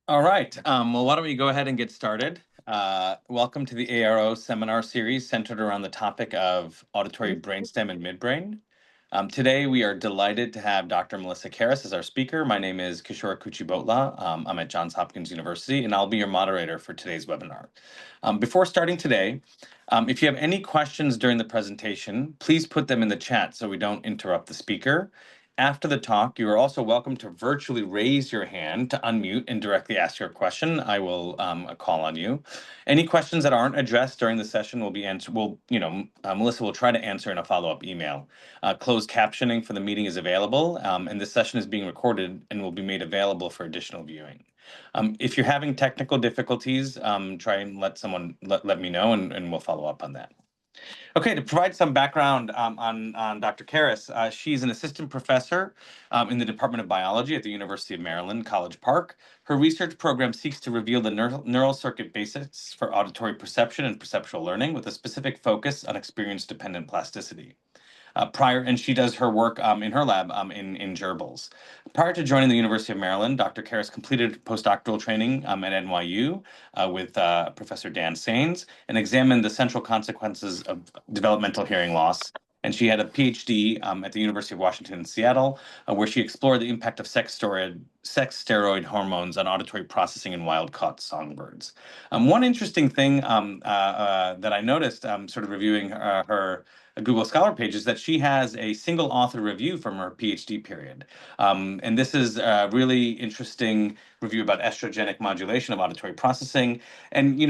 All right. Well, why don't we go ahead and get started? Welcome to the ARO seminar series centered around the topic of auditory brainstem and midbrain. Today, we are delighted to have Dr. Melissa Caras as our speaker. My name is Kishore Kuchibhotla. I'm at Johns Hopkins University, and I'll be your moderator for today's webinar. Before starting today, if you have any questions during the presentation, please put them in the chat so we don't interrupt the speaker. After the talk, you are also welcome to virtually raise your hand to unmute and directly ask your question. I will call on you. Any questions that aren't addressed during the session will be answered. Melissa will try to answer in a follow-up email. Closed captioning for the meeting is available, and this session is being recorded and will be made available for additional viewing. If you're having technical difficulties, try and let me know, and we'll follow up on that. Okay, to provide some background on Dr. Caras, she's an assistant professor in the Department of Biology at the University of Maryland, College Park. Her research program seeks to reveal the neural circuit basics for auditory perception and perceptual learning with a specific focus on experience-dependent plasticity. And she does her work in her lab in gerbils. Prior to joining the University of Maryland, Dr. Caras completed postdoctoral training at NYU with Professor Dan Saines and examined the central consequences of developmental hearing loss. And she had a PhD at the University of Washington in Seattle, where she explored the impact of sex steroid hormones on auditory processing in wild-caught songbirds. One interesting thing that I noticed sort of reviewing her Google Scholar page is that she has a single author review from her PhD period. And this is a really interesting review about estrogenic modulation of auditory processing. And,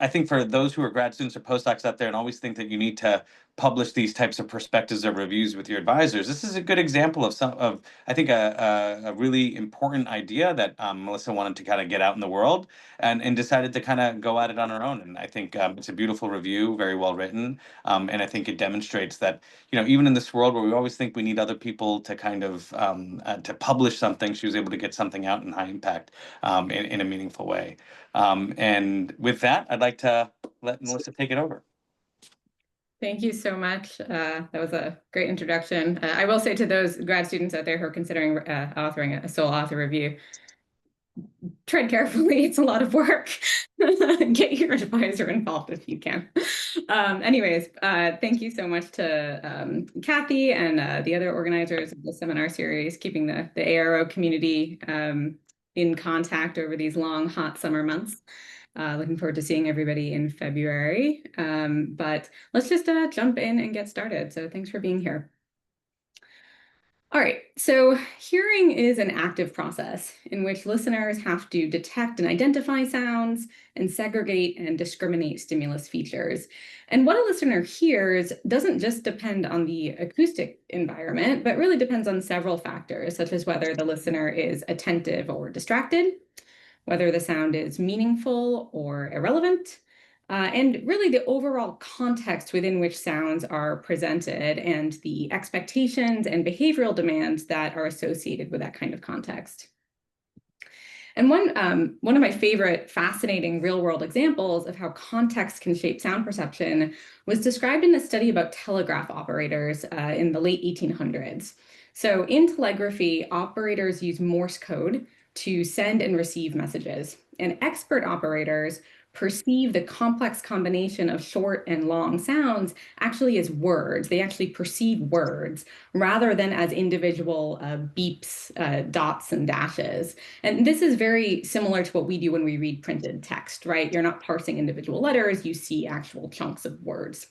I think for those who are grad students or postdocs out there and always think that you need to publish these types of perspectives or reviews with your advisors, this is a good example of I think, a really important idea that Melissa wanted to kind of get out in the world and decided to kind of go at it on her own. And I think it's a beautiful review, very well written. And I think it demonstrates that, even in this world where we always think we need other people to kind of to publish something, she was able to get something out in high impact in a meaningful way. And with that, I'd like to let Melissa take it over. Thank you so much. That was a great introduction. I will say to those grad students out there who are considering authoring a sole author review, tread carefully. It's a lot of work. Get your advisor involved if you can. Anyways, thank you so much to Kathy and the other organizers of the seminar series, keeping the ARO community in contact over these long, hot summer months. Looking forward to seeing everybody in February. But let's just jump in and get started. So thanks for being here. All right, so hearing is an active process in which listeners have to detect and identify sounds and segregate and discriminate stimulus features. And what a listener hears doesn't just depend on the acoustic environment, but really depends on several factors, such as whether the listener is attentive or distracted, whether the sound is meaningful or irrelevant, and really the overall context within which sounds are presented and the expectations and behavioral demands that are associated with that kind of context. And one of my favorite fascinating real-world examples of how context can shape sound perception was described in a study about telegraph operators in the late 1800s. So in telegraphy, operators use Morse code to send and receive messages, and expert operators perceive the complex combination of short and long sounds actually as words. They actually perceive words rather than as individual beeps, dots, and dashes. And this is very similar to what we do when we read printed text, right? You're not parsing individual letters, you see actual chunks of words.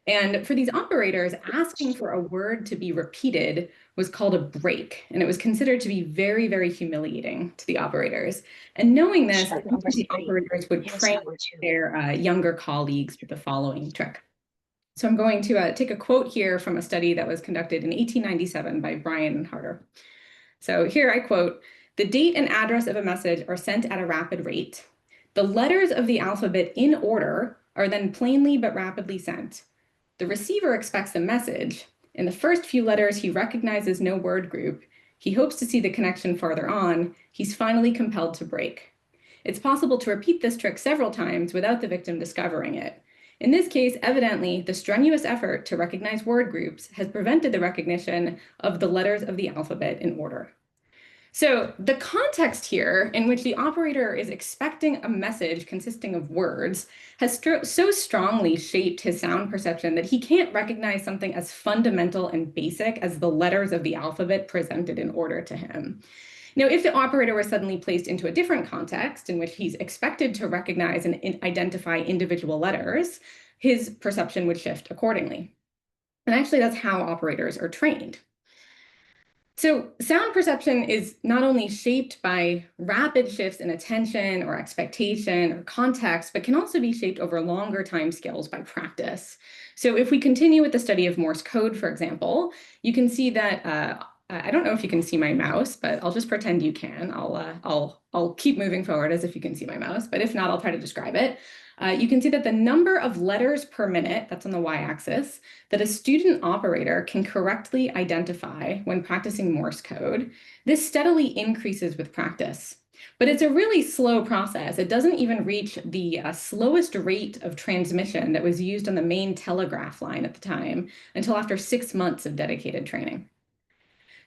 And for these operators, asking for a word to be repeated was called a break, and it was considered to be very, very humiliating to the operators. And knowing this, the operators would train their younger colleagues with the following trick. So I'm going to take a quote here from a study that was conducted in 1897 by Bryan and Harder. So here I quote, "The date and address of a message are sent at a rapid rate. The letters of the alphabet in order are then plainly but rapidly sent. The receiver expects a message. In the first few letters, he recognizes no word group. He hopes to see the connection farther on. He's finally compelled to break. It's possible to repeat this trick several times without the victim discovering it. In this case, evidently, the strenuous effort to recognize word groups has prevented the recognition of the letters of the alphabet in order." So the context here in which the operator is expecting a message consisting of words has so strongly shaped his sound perception that he can't recognize something as fundamental and basic as the letters of the alphabet presented in order to him. Now, if the operator were suddenly placed into a different context in which he's expected to recognize and identify individual letters, his perception would shift accordingly. And actually, that's how operators are trained. So sound perception is not only shaped by rapid shifts in attention or expectation or context, but can also be shaped over longer time scales by practice. So if we continue with the study of Morse code, for example, you can see that I don't know if you can see my mouse, but I'll just pretend you can. I'll keep moving forward as if you can see my mouse, but if not, I'll try to describe it. You can see that the number of letters per minute, that's on the y-axis, that a student operator can correctly identify when practicing Morse code, this steadily increases with practice. But it's a really slow process. It doesn't even reach the slowest rate of transmission that was used on the main telegraph line at the time until after 6 months of dedicated training.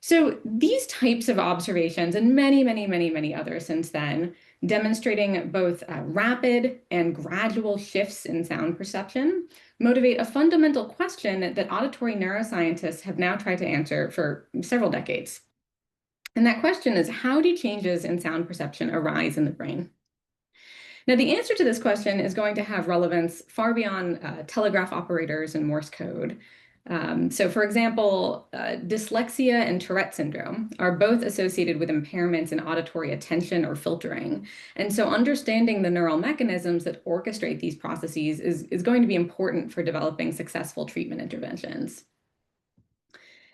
So these types of observations and many others since then, demonstrating both rapid and gradual shifts in sound perception, motivate a fundamental question that auditory neuroscientists have now tried to answer for several decades. And that question is, how do changes in sound perception arise in the brain? Now, the answer to this question is going to have relevance far beyond telegraph operators and Morse code. So for example, dyslexia and Tourette syndrome are both associated with impairments in auditory attention or filtering. And so understanding the neural mechanisms that orchestrate these processes is going to be important for developing successful treatment interventions.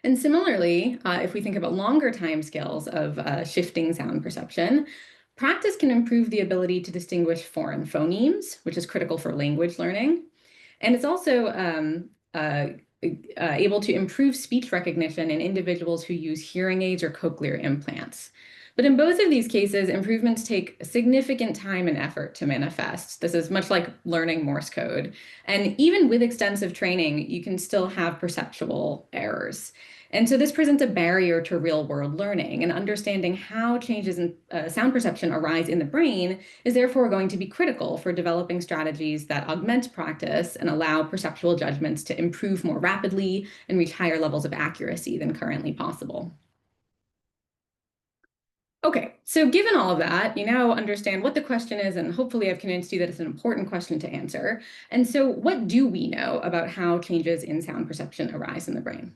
And similarly, if we think about longer timescales of shifting sound perception, practice can improve the ability to distinguish foreign phonemes, which is critical for language learning. And it's also able to improve speech recognition in individuals who use hearing aids or cochlear implants. But in both of these cases, improvements take significant time and effort to manifest. This is much like learning Morse code. And even with extensive training, you can still have perceptual errors. And so this presents a barrier to real-world learning, and understanding how changes in sound perception arise in the brain is therefore going to be critical for developing strategies that augment practice and allow perceptual judgments to improve more rapidly and reach higher levels of accuracy than currently possible. Okay, so given all of that, you now understand what the question is, and hopefully I've convinced you that it's an important question to answer. And so what do we know about how changes in sound perception arise in the brain?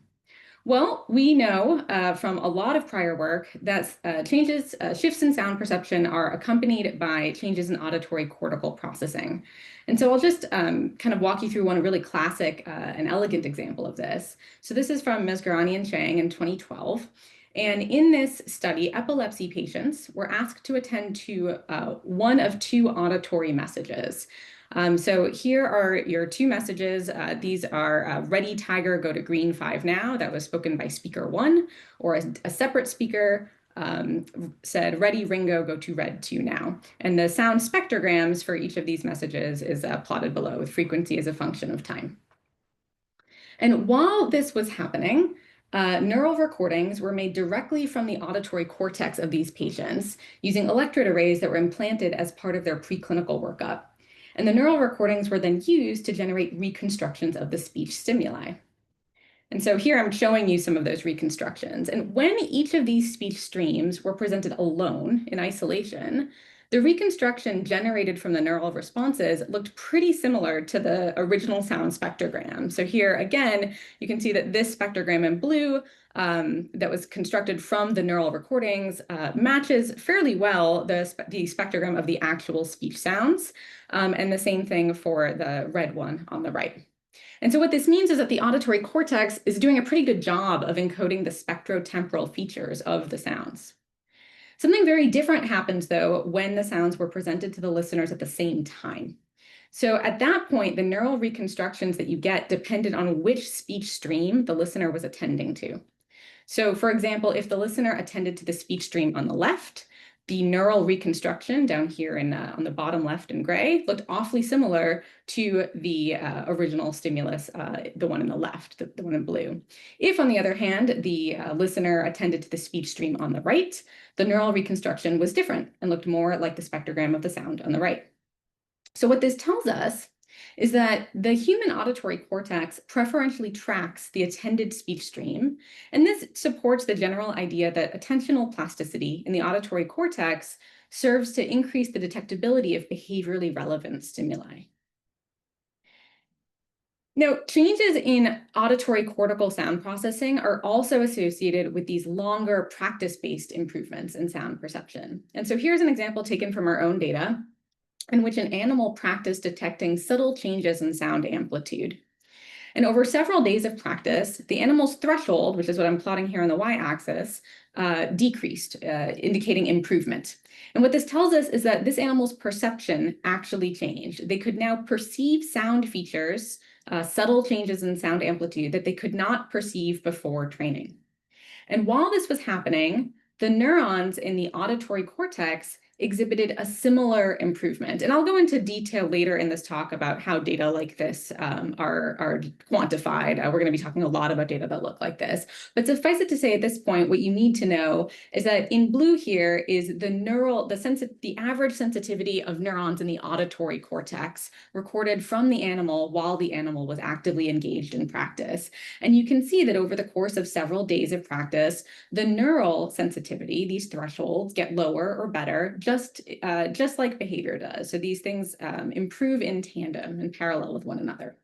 Well, we know from a lot of prior work that shifts in sound perception are accompanied by changes in auditory cortical processing. And so I'll just kind of walk you through one really classic and elegant example of this. So this is from Mesgarani and Chang in 2012. And in this study, epilepsy patients were asked to attend to one of two auditory messages. So here are your two messages. These are ready tiger, go to green 5 now. That was spoken by speaker 1, or a separate speaker said ready Ringo, go to red 2 now. And the sound spectrograms for each of these messages is plotted below with frequency as a function of time. And while this was happening, neural recordings were made directly from the auditory cortex of these patients using electrode arrays that were implanted as part of their preclinical workup. And the neural recordings were then used to generate reconstructions of the speech stimuli. And so here I'm showing you some of those reconstructions. And when each of these speech streams were presented alone in isolation, the reconstruction generated from the neural responses looked pretty similar to the original sound spectrogram. So here again, you can see that this spectrogram in blue that was constructed from the neural recordings matches fairly well the spectrogram of the actual speech sounds. And the same thing for the red one on the right. And so what this means is that the auditory cortex is doing a pretty good job of encoding the spectrotemporal features of the sounds. Something very different happens, though, when the sounds were presented to the listeners at the same time. So at that point, the neural reconstructions that you get depended on which speech stream the listener was attending to. So for example, if the listener attended to the speech stream on the left, The neural reconstruction down here on the bottom left in gray looked awfully similar to the original stimulus, the one in the left, the one in blue. If, on the other hand, the listener attended to the speech stream on the right, the neural reconstruction was different and looked more like the spectrogram of the sound on the right. So what this tells us is that the human auditory cortex preferentially tracks the attended speech stream, and this supports the general idea that attentional plasticity in the auditory cortex serves to increase the detectability of behaviorally relevant stimuli. Now, changes in auditory cortical sound processing are also associated with these longer practice-based improvements in sound perception. And so here's an example taken from our own data in which an animal practiced detecting subtle changes in sound amplitude. And over several days of practice, the animal's threshold, which is what I'm plotting here on the y-axis, decreased, indicating improvement. And what this tells us is that this animal's perception actually changed. They could now perceive sound features, subtle changes in sound amplitude that they could not perceive before training. And while this was happening, the neurons in the auditory cortex exhibited a similar improvement. And I'll go into detail later in this talk about how data like this are quantified. We're going to be talking a lot about data that look like this. But suffice it to say at this point, what you need to know is that in blue here is the average sensitivity of neurons in the auditory cortex recorded from the animal while the animal was actively engaged in practice. And you can see that over the course of several days of practice, the neural sensitivity, these thresholds, get lower or better, just like behavior does. So these things improve in tandem and parallel with one another.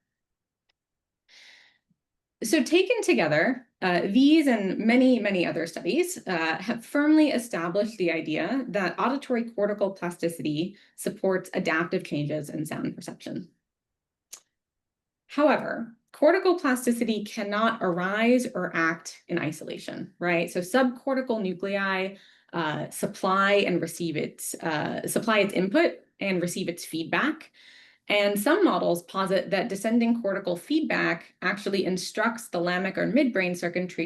So taken together, these and many, many other studies have firmly established the idea that auditory cortical plasticity supports adaptive changes in sound perception. However, cortical plasticity cannot arise or act in isolation, right? So subcortical nuclei supply its input and receive its feedback. And some models posit that descending cortical feedback actually instructs the lambic or midbrain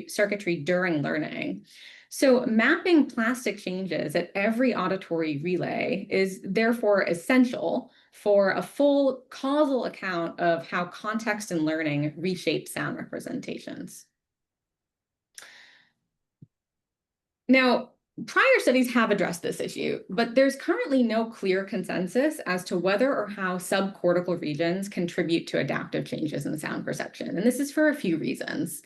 circuitry during learning. So mapping plastic changes at every auditory relay is therefore essential for a full causal account of how context and learning reshape sound representations. Now, prior studies have addressed this issue, but there's currently no clear consensus as to whether or how subcortical regions contribute to adaptive changes in sound perception. And this is for a few reasons.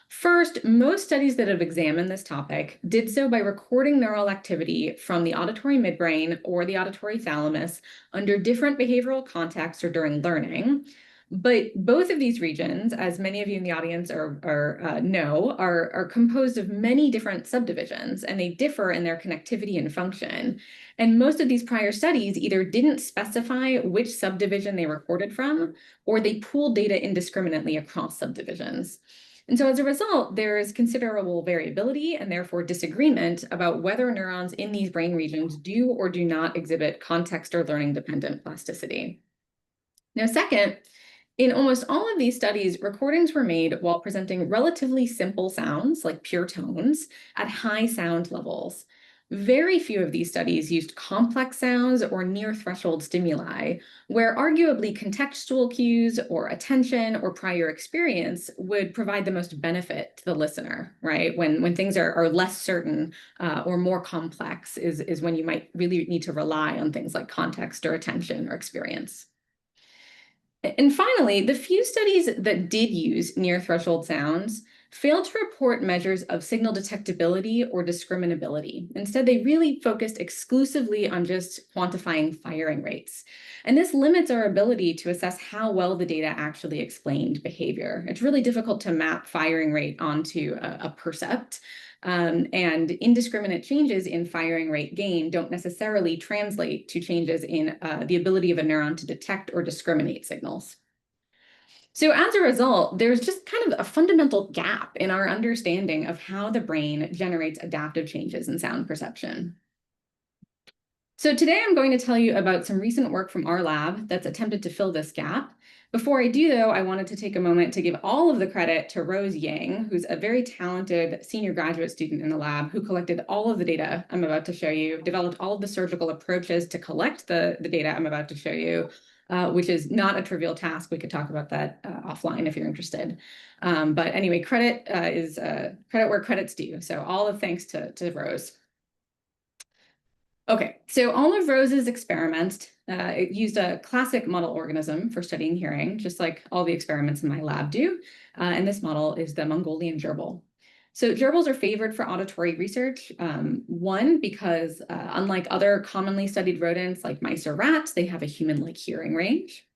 First, most studies that have examined this topic did so by recording neural activity from the auditory midbrain or the auditory thalamus under different behavioral contexts or during learning. But both of these regions, as many of you in the audience know, are composed of many different subdivisions, and they differ in their connectivity and function. And most of these prior studies either didn't specify which subdivision they recorded from, or they pooled data indiscriminately across subdivisions. And so as a result, there is considerable variability and therefore disagreement about whether neurons in these brain regions do or do not exhibit context or learning-dependent plasticity. Now, second, in almost all of these studies, recordings were made while presenting relatively simple sounds, like pure tones, at high sound levels. Very few of these studies used complex sounds or near-threshold stimuli, where arguably contextual cues or attention or prior experience would provide the most benefit to the listener, right? When things are less certain or more complex is when you might really need to rely on things like context or attention or experience. And finally, the few studies that did use near-threshold sounds failed to report measures of signal detectability or discriminability. Instead, they really focused exclusively on just quantifying firing rates. And this limits our ability to assess how well the data actually explained behavior. It's really difficult to map firing rate onto a percept. And indiscriminate changes in firing rate gain don't necessarily translate to changes in the ability of a neuron to detect or discriminate signals. So as a result, there's just kind of a fundamental gap in our understanding of how the brain generates adaptive changes in sound perception. So today I'm going to tell you about some recent work from our lab that's attempted to fill this gap. Before I do, though, I wanted to take a moment to give all of the credit to Rose Yang, who's a very talented senior graduate student in the lab who collected all of the data I'm about to show you, developed all of the surgical approaches to collect the data I'm about to show you, which is not a trivial task. We could talk about that offline if you're interested. But anyway, credit is credit where credit's due. So all of thanks to Rose. Okay, so all of Rose's experiments it used a classic model organism for studying hearing, just like all the experiments in my lab do. And this model is the Mongolian gerbil. So gerbils are favored for auditory research. One, because unlike other commonly studied rodents like mice or rats, they have a human-like hearing range.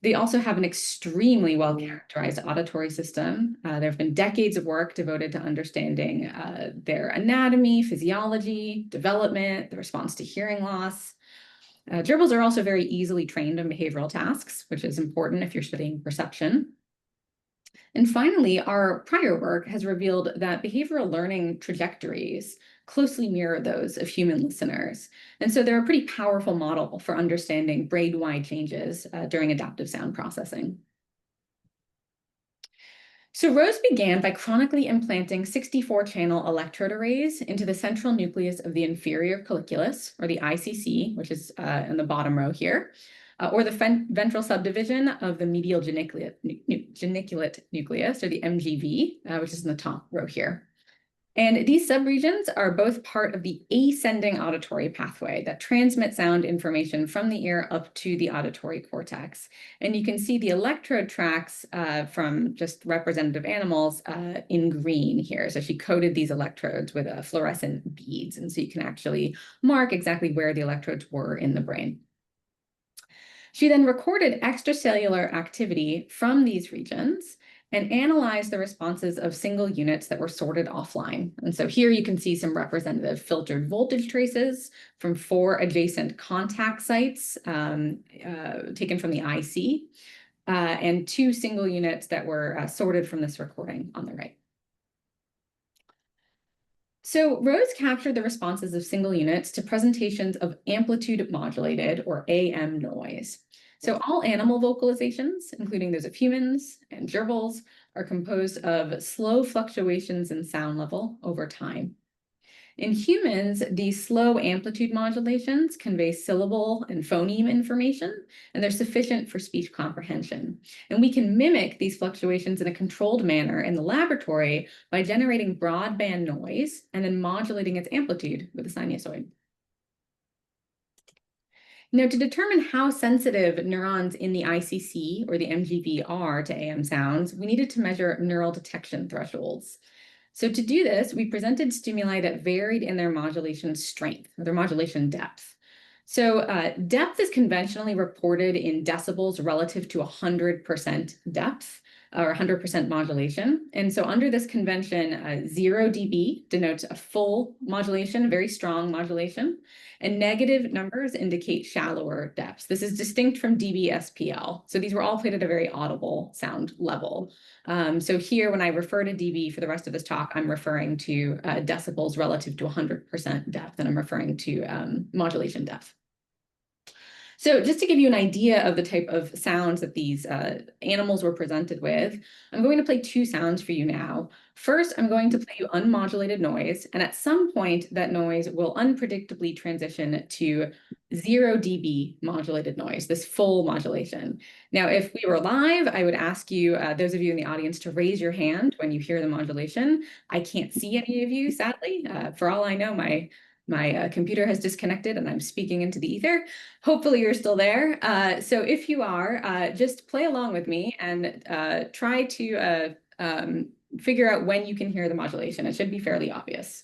They also have an extremely well-characterized auditory system. There have been decades of work devoted to understanding their anatomy, physiology, development, the response to hearing loss. Gerbils are also very easily trained on behavioral tasks, which is important if you're studying perception. And finally, our prior work has revealed that behavioral learning trajectories closely mirror those of human listeners. And so they're a pretty powerful model for understanding brain-wide changes during adaptive sound processing. So Rose began by chronically implanting 64-channel electrode arrays into the central nucleus of the inferior colliculus, or the ICC, which is in the bottom row here, or the ventral subdivision of the medial geniculate nucleus, or the MGV, which is in the top row here. And these subregions are both part of the ascending auditory pathway that transmits sound information from the ear up to the auditory cortex. And you can see the electrode tracks from just representative animals in green here. So she coated these electrodes with fluorescent beads. And so you can actually mark exactly where the electrodes were in the brain. She then recorded extracellular activity from these regions and analyzed the responses of single units that were sorted offline. And so here you can see some representative filtered voltage traces from 4 adjacent contact sites taken from the IC, and 2 single units that were sorted from this recording on the right. So Rose captured the responses of single units to presentations of amplitude modulated, or AM noise. So all animal vocalizations, including those of humans and gerbils, are composed of slow fluctuations in sound level over time. In humans, these slow amplitude modulations convey syllable and phoneme information, and they're sufficient for speech comprehension. And we can mimic these fluctuations in a controlled manner in the laboratory by generating broadband noise and then modulating its amplitude with a sinusoid. Now, to determine how sensitive neurons in the ICC or the MGV are to AM sounds, we needed to measure neural detection thresholds. So to do this, we presented stimuli that varied in their modulation strength, or their modulation depth. So depth is conventionally reported in decibels relative to 100% depth, or 100% modulation. And so under this convention, 0 dB denotes a full modulation, very strong modulation, and negative numbers indicate shallower depths. This is distinct from dB/SPL. So these were all played at a very audible sound level. So here, when I refer to dB for the rest of this talk, I'm referring to decibels relative to 100% depth, and I'm referring to modulation depth. So just to give you an idea of the type of sounds that these animals were presented with, I'm going to play 2 sounds for you now. First, I'm going to play you unmodulated noise, and at some point, that noise will unpredictably transition to 0 dB modulated noise, this full modulation. Now, if we were live, I would ask you, those of you in the audience, to raise your hand when you hear the modulation. I can't see any of you, sadly. For all I know, my computer has disconnected and I'm speaking into the ether. Hopefully you're still there. So if you are, just play along with me and try to figure out when you can hear the modulation. It should be fairly obvious.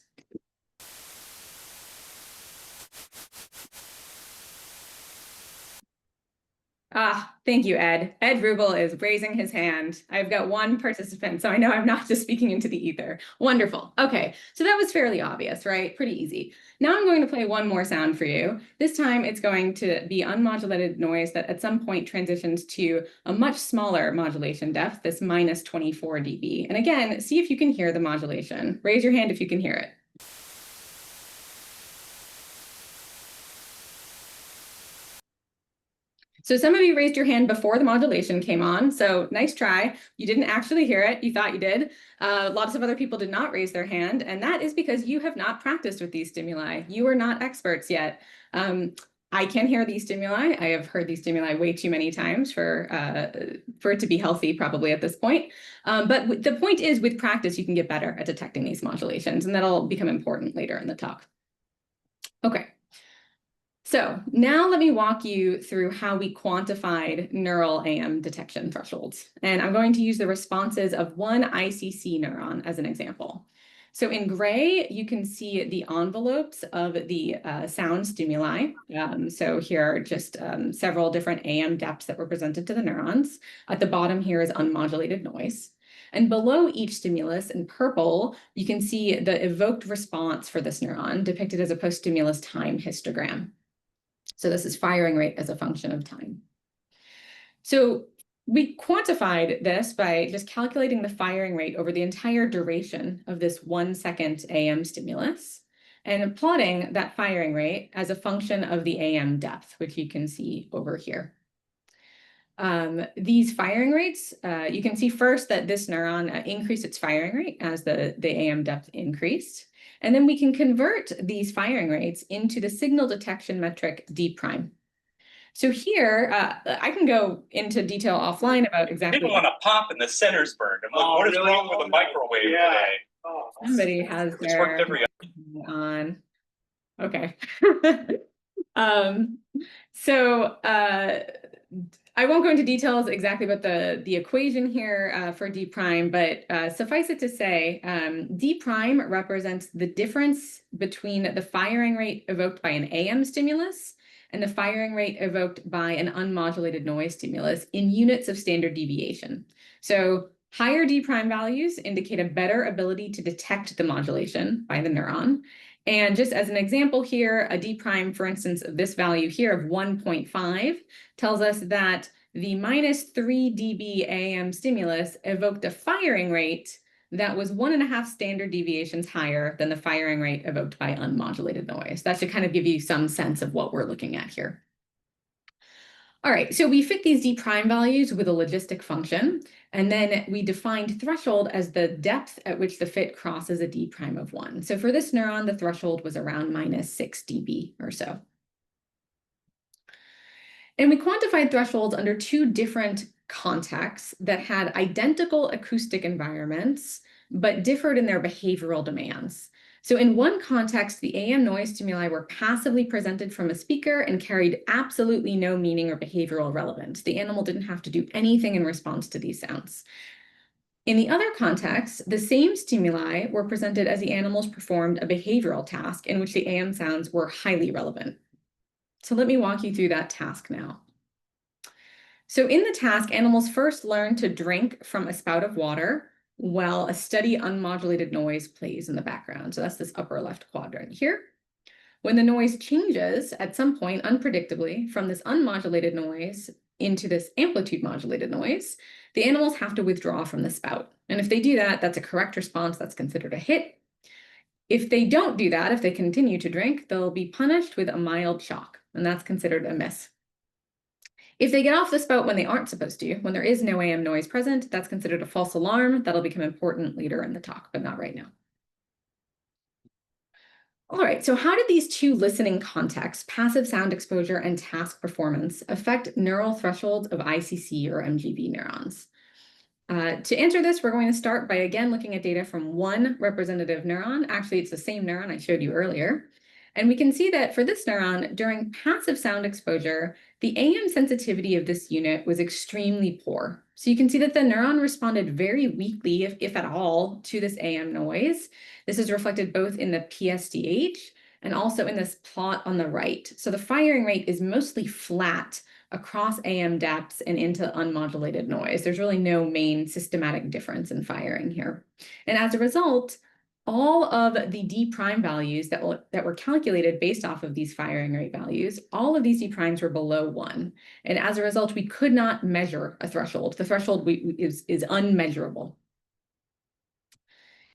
Ah, thank you, Ed. Ed Rubel is raising his hand. I've got 1 participant, so I know I'm not just speaking into the ether. Wonderful. Okay, so that was fairly obvious, right? Pretty easy. Now I'm going to play 1 more sound for you. This time it's going to be unmodulated noise that at some point transitions to a much smaller modulation depth, this -24 dB. And again, see if you can hear the modulation. Raise your hand if you can hear it. So some of you raised your hand before the modulation came on, so nice try. You didn't actually hear it, you thought you did. Lots of other people did not raise their hand, and that is because you have not practiced with these stimuli. You are not experts yet. I can hear these stimuli. I have heard these stimuli way too many times for it to be healthy probably at this point. But the point is, with practice, you can get better at detecting these modulations, and that'll become important later in the talk. Okay. So now let me walk you through how we quantified neural AM detection thresholds. And I'm going to use the responses of one ICC neuron as an example. So in gray, you can see the envelopes of the sound stimuli. So here are just several different AM depths that were presented to the neurons. At the bottom here is unmodulated noise. And below each stimulus in purple, you can see the evoked response for this neuron depicted as a post-stimulus time histogram. So this is firing rate as a function of time. So we quantified this by just calculating the firing rate over the entire duration of this 1 second AM stimulus and plotting that firing rate as a function of the AM depth, which you can see over here. These firing rates, you can see first that this neuron increased its firing rate as the AM depth increased. And then we can convert these firing rates into the signal detection metric D prime. So here, I can go into detail offline about exactly. Didn't want to pop and the center's burned. I'm like, what is wrong with the microwave today? Somebody has their on. Okay. So I won't go into details exactly about the equation here for D prime, but suffice it to say, D prime represents the difference between the firing rate evoked by an AM stimulus and the firing rate evoked by an unmodulated noise stimulus in units of standard deviation. So higher D prime values indicate a better ability to detect the modulation by the neuron. And just as an example here, a D prime, for instance, of this value here of 1.5 tells us that the minus 3 dB AM stimulus evoked a firing rate that was 1.5 standard deviations higher than the firing rate evoked by unmodulated noise. That should kind of give you some sense of what we're looking at here. All right, so we fit these D prime values with a logistic function, and then we defined threshold as the depth at which the fit crosses a D prime of 1. So for this neuron, the threshold was around minus 6 dB or so. And we quantified thresholds under two different contexts that had identical acoustic environments, but differed in their behavioral demands. So in one context, the AM noise stimuli were passively presented from a speaker and carried absolutely no meaning or behavioral relevance. The animal didn't have to do anything in response to these sounds. In the other context, the same stimuli were presented as the animals performed a behavioral task in which the AM sounds were highly relevant. So let me walk you through that task now. So in the task, animals first learn to drink from a spout of water while a steady unmodulated noise plays in the background. So that's this upper left quadrant here. When the noise changes at some point unpredictably from this unmodulated noise into this amplitude modulated noise, the animals have to withdraw from the spout. And if they do that, that's a correct response. That's considered a hit. If they don't do that, if they continue to drink, they'll be punished with a mild shock, and that's considered a miss. If they get off the spout when they aren't supposed to, when there is no AM noise present, that's considered a false alarm. That'll become important later in the talk, but not right now. All right, so how did these two listening contexts, passive sound exposure and task performance, affect neural thresholds of ICC or MGB neurons? To answer this, we're going to start by again looking at data from one representative neuron. Actually, it's the same neuron I showed you earlier. And we can see that for this neuron, during passive sound exposure, the AM sensitivity of this unit was extremely poor. So you can see that the neuron responded very weakly, if at all, to this AM noise. This is reflected both in the PSDH and also in this plot on the right. So the firing rate is mostly flat across AM depths and into unmodulated noise. There's really no main systematic difference in firing here. And as a result, all of the D prime values that were calculated based off of these firing rate values, all of these D primes were below 1. And as a result, we could not measure a threshold. The threshold is unmeasurable.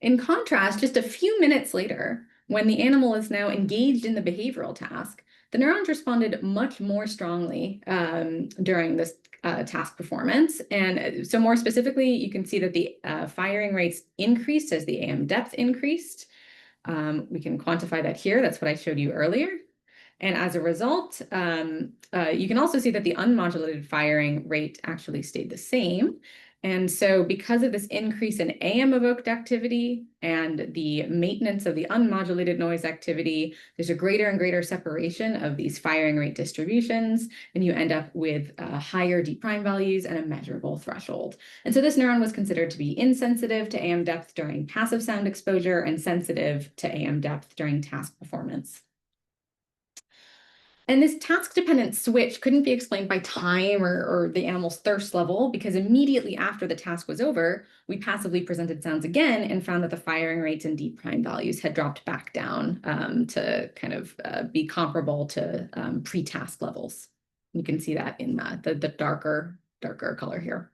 In contrast, just a few minutes later, when the animal is now engaged in the behavioral task, the neurons responded much more strongly during this task performance. And so more specifically, you can see that the firing rates increased as the AM depth increased. We can quantify that here. That's what I showed you earlier. And as a result, you can also see that the unmodulated firing rate actually stayed the same. And so because of this increase in AM evoked activity and the maintenance of the unmodulated noise activity, there's a greater and greater separation of these firing rate distributions, and you end up with higher D prime values and a measurable threshold. And so this neuron was considered to be insensitive to AM depth during passive sound exposure and sensitive to AM depth during task performance. And this task-dependent switch couldn't be explained by time or the animal's thirst level, because immediately after the task was over, we passively presented sounds again and found that the firing rates and D prime values had dropped back down to kind of be comparable to pre-task levels. You can see that in the darker color here.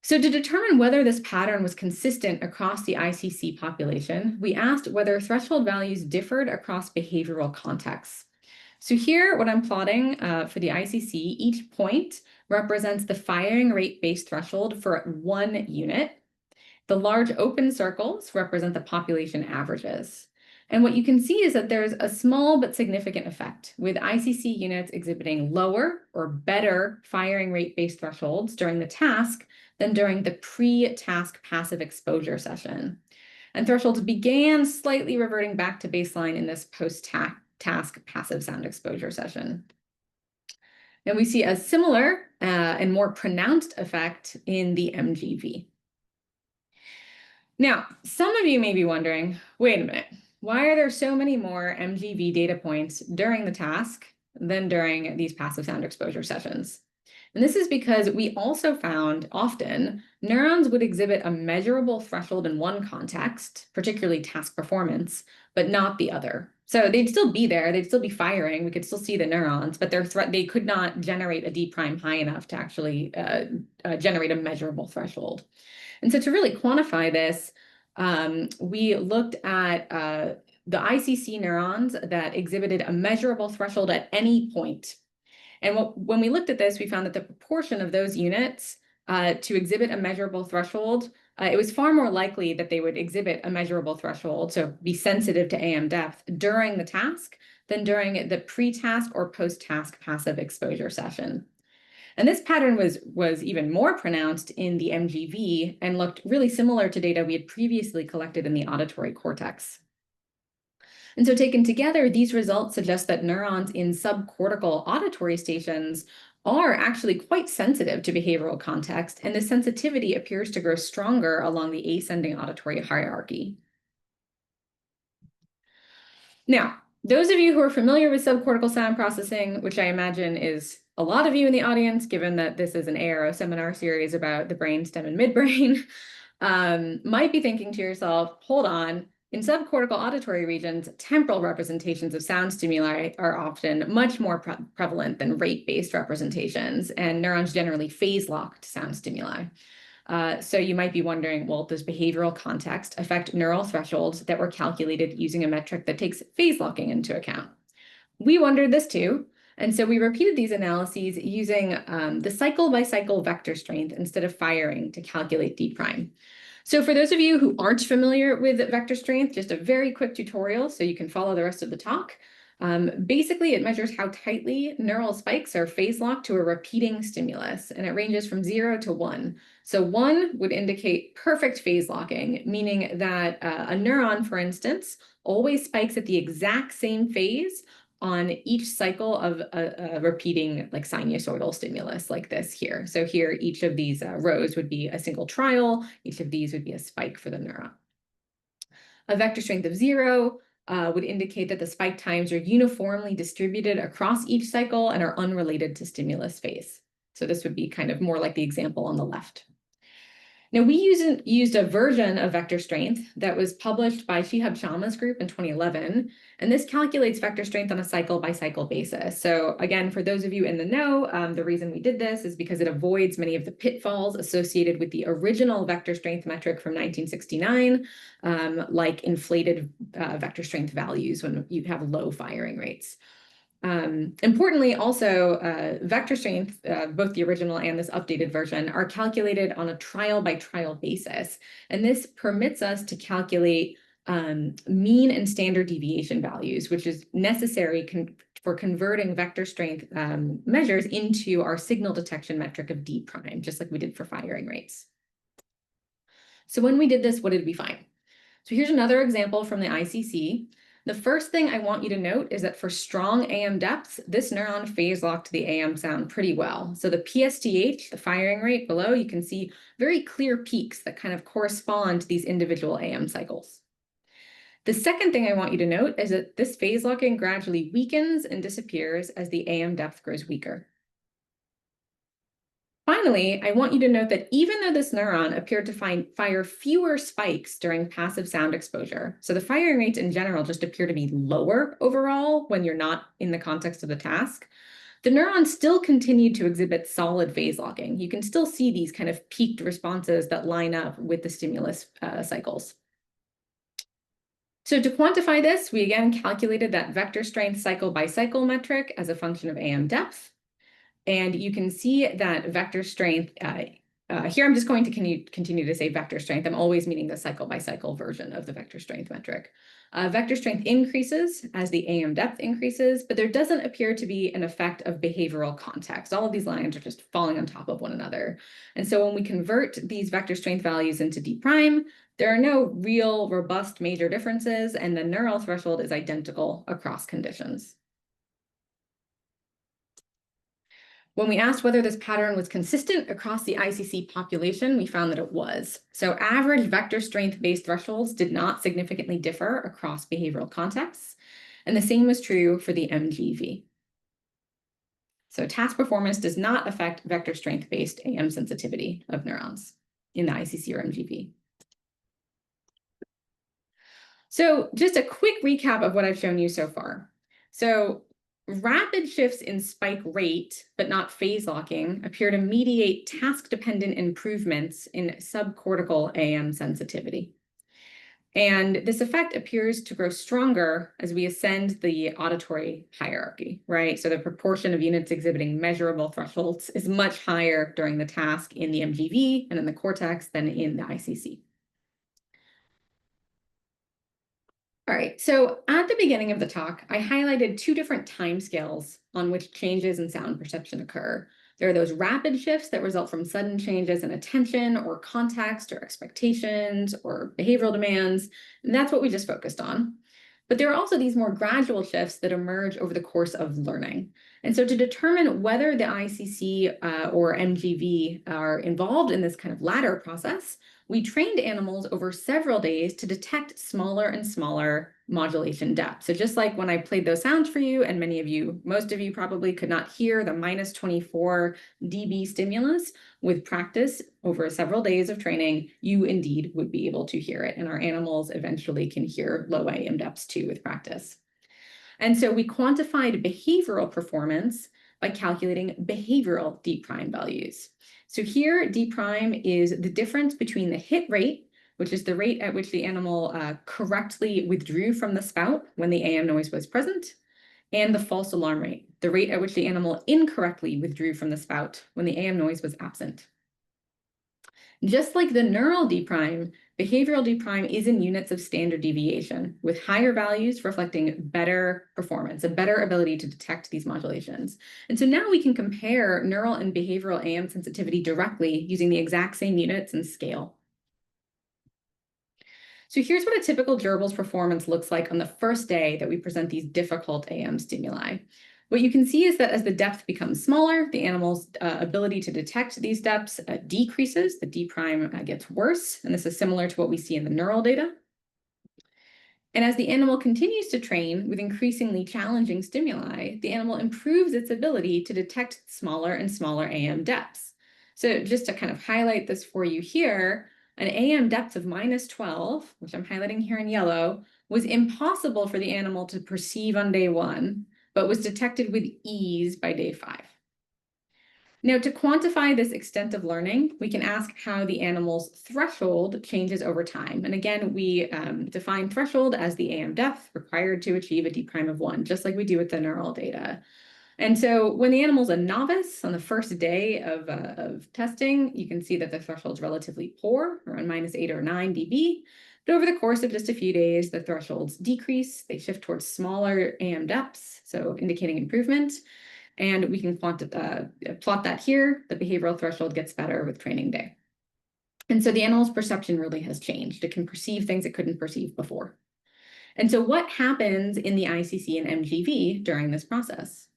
So to determine whether this pattern was consistent across the ICC population, we asked whether threshold values differed across behavioral contexts. So here, what I'm plotting for the ICC, each point represents the firing rate-based threshold for one unit. The large open circles represent the population averages. And what you can see is that there's a small but significant effect, with ICC units exhibiting lower or better firing rate-based thresholds during the task than during the pre-task passive exposure session. And thresholds began slightly reverting back to baseline in this post-task passive sound exposure session. And we see a similar and more pronounced effect in the MGV. Now, some of you may be wondering, wait a minute, why are there so many more MGV data points during the task than during these passive sound exposure sessions? And this is because we also found often neurons would exhibit a measurable threshold in one context, particularly task performance, but not the other. So they'd still be there, they'd still be firing, we could still see the neurons, but they could not generate a D prime high enough to actually generate a measurable threshold. And so to really quantify this, we looked at the ICC neurons that exhibited a measurable threshold at any point. And when we looked at this, we found that the proportion of those units to exhibit a measurable threshold, it was far more likely that they would exhibit a measurable threshold, so be sensitive to AM depth during the task than during the pre-task or post-task passive exposure session. And this pattern was even more pronounced in the MGV and looked really similar to data we had previously collected in the auditory cortex. And so taken together, these results suggest that neurons in subcortical auditory stations are actually quite sensitive to behavioral context, and this sensitivity appears to grow stronger along the ascending auditory hierarchy. Now, those of you who are familiar with subcortical sound processing, which I imagine is a lot of you in the audience, given that this is an ARO seminar series about the brainstem and midbrain, might be thinking to yourself, hold on, in subcortical auditory regions, temporal representations of sound stimuli are often much more prevalent than rate-based representations, and neurons generally phase-locked sound stimuli. So you might be wondering, well, does behavioral context affect neural thresholds that were calculated using a metric that takes phase locking into account? We wondered this too, and so we repeated these analyses using the cycle-by-cycle vector strength instead of firing to calculate D prime. So for those of you who aren't familiar with vector strength, just a very quick tutorial so you can follow the rest of the talk. Basically, it measures how tightly neural spikes are phase locked to a repeating stimulus, and it ranges from 0 to 1. So 1 would indicate perfect phase locking, meaning that a neuron, for instance, always spikes at the exact same phase on each cycle of a repeating like sinusoidal stimulus like this here. So here, each of these rows would be a single trial. Each of these would be a spike for the neuron. A vector strength of 0 would indicate that the spike times are uniformly distributed across each cycle and are unrelated to stimulus phase. So this would be kind of more like the example on the left. Now, we used a version of vector strength that was published by Shihab Sharma's group in 2011, and this calculates vector strength on a cycle-by-cycle basis. So again, for those of you in the know, the reason we did this is because it avoids many of the pitfalls associated with the original vector strength metric from 1969, like inflated vector strength values when you have low firing rates. Importantly, also, vector strength, both the original and this updated version, are calculated on a trial-by-trial basis. And this permits us to calculate mean and standard deviation values, which is necessary for converting vector strength measures into our signal detection metric of D prime, just like we did for firing rates. So when we did this, what did we find? So here's another example from the ICC. The first thing I want you to note is that for strong AM depths, this neuron phase locked the AM sound pretty well. So the PSTH, the firing rate below, you can see very clear peaks that kind of correspond to these individual AM cycles. The second thing I want you to note is that this phase locking gradually weakens and disappears as the AM depth grows weaker. Finally, I want you to note that even though this neuron appeared to fire fewer spikes during passive sound exposure, so the firing rates in general just appear to be lower overall when you're not in the context of the task, the neuron still continued to exhibit solid phase locking. You can still see these kind of peaked responses that line up with the stimulus cycles. So to quantify this, we again calculated that vector strength cycle by cycle metric as a function of AM depth. And you can see that vector strength, here I'm just going to continue to say vector strength. I'm always meaning the cycle-by-cycle version of the vector strength metric. Vector strength increases as the AM depth increases, but there doesn't appear to be an effect of behavioral context. All of these lines are just falling on top of one another. And so when we convert these vector strength values into D prime, there are no real robust major differences, and the neural threshold is identical across conditions. When we asked whether this pattern was consistent across the ICC population, we found that it was. So average vector strength-based thresholds did not significantly differ across behavioral contexts, and the same was true for the MGV. So task performance does not affect vector strength-based AM sensitivity of neurons in the ICC or MGV. So just a quick recap of what I've shown you so far. So rapid shifts in spike rate, but not phase locking, appear to mediate task-dependent improvements in subcortical AM sensitivity. And this effect appears to grow stronger as we ascend the auditory hierarchy, right? So the proportion of units exhibiting measurable thresholds is much higher during the task in the MGV and in the cortex than in the ICC. All right, so at the beginning of the talk, I highlighted two different timescales on which changes in sound perception occur. There are those rapid shifts that result from sudden changes in attention or context or expectations or behavioral demands, and that's what we just focused on. But there are also these more gradual shifts that emerge over the course of learning. And so to determine whether the ICC or MGV are involved in this kind of latter process, we trained animals over several days to detect smaller and smaller modulation depth. So just like when I played those sounds for you, and most of you probably could not hear the -24 dB stimulus, with practice over several days of training, you indeed would be able to hear it. And our animals eventually can hear low AM depths too with practice. And so we quantified behavioral performance by calculating behavioral D prime values. So here, D prime is the difference between the hit rate, which is the rate at which the animal correctly withdrew from the spout when the AM noise was present, and the false alarm rate, the rate at which the animal incorrectly withdrew from the spout when the AM noise was absent. Just like the neural D prime, behavioral D prime is in units of standard deviation, with higher values reflecting better performance, a better ability to detect these modulations. And so now we can compare neural and behavioral AM sensitivity directly using the exact same units and scale. So here's what a typical gerbil's performance looks like on the first day that we present these difficult AM stimuli. What you can see is that as the depth becomes smaller, the animal's ability to detect these depths decreases. The D prime gets worse, and this is similar to what we see in the neural data. And as the animal continues to train with increasingly challenging stimuli, the animal improves its ability to detect smaller and smaller AM depths. So just to kind of highlight this for you here, an AM depth of -12, which I'm highlighting here in yellow, was impossible for the animal to perceive on day 1, but was detected with ease by day 5. Now, to quantify this extent of learning, we can ask how the animal's threshold changes over time. And again, we define threshold as the AM depth required to achieve a D prime of 1, just like we do with the neural data. And so when the animal's a novice on the first day of testing, you can see that the threshold's relatively poor, around -8 or 9 dB. But over the course of just a few days, the thresholds decrease. They shift towards smaller AM depths, so indicating improvement. And we can plot that here. The behavioral threshold gets better with training day. And so the animal's perception really has changed. It can perceive things it couldn't perceive before. And so what happens in the ICC and MGV during this process?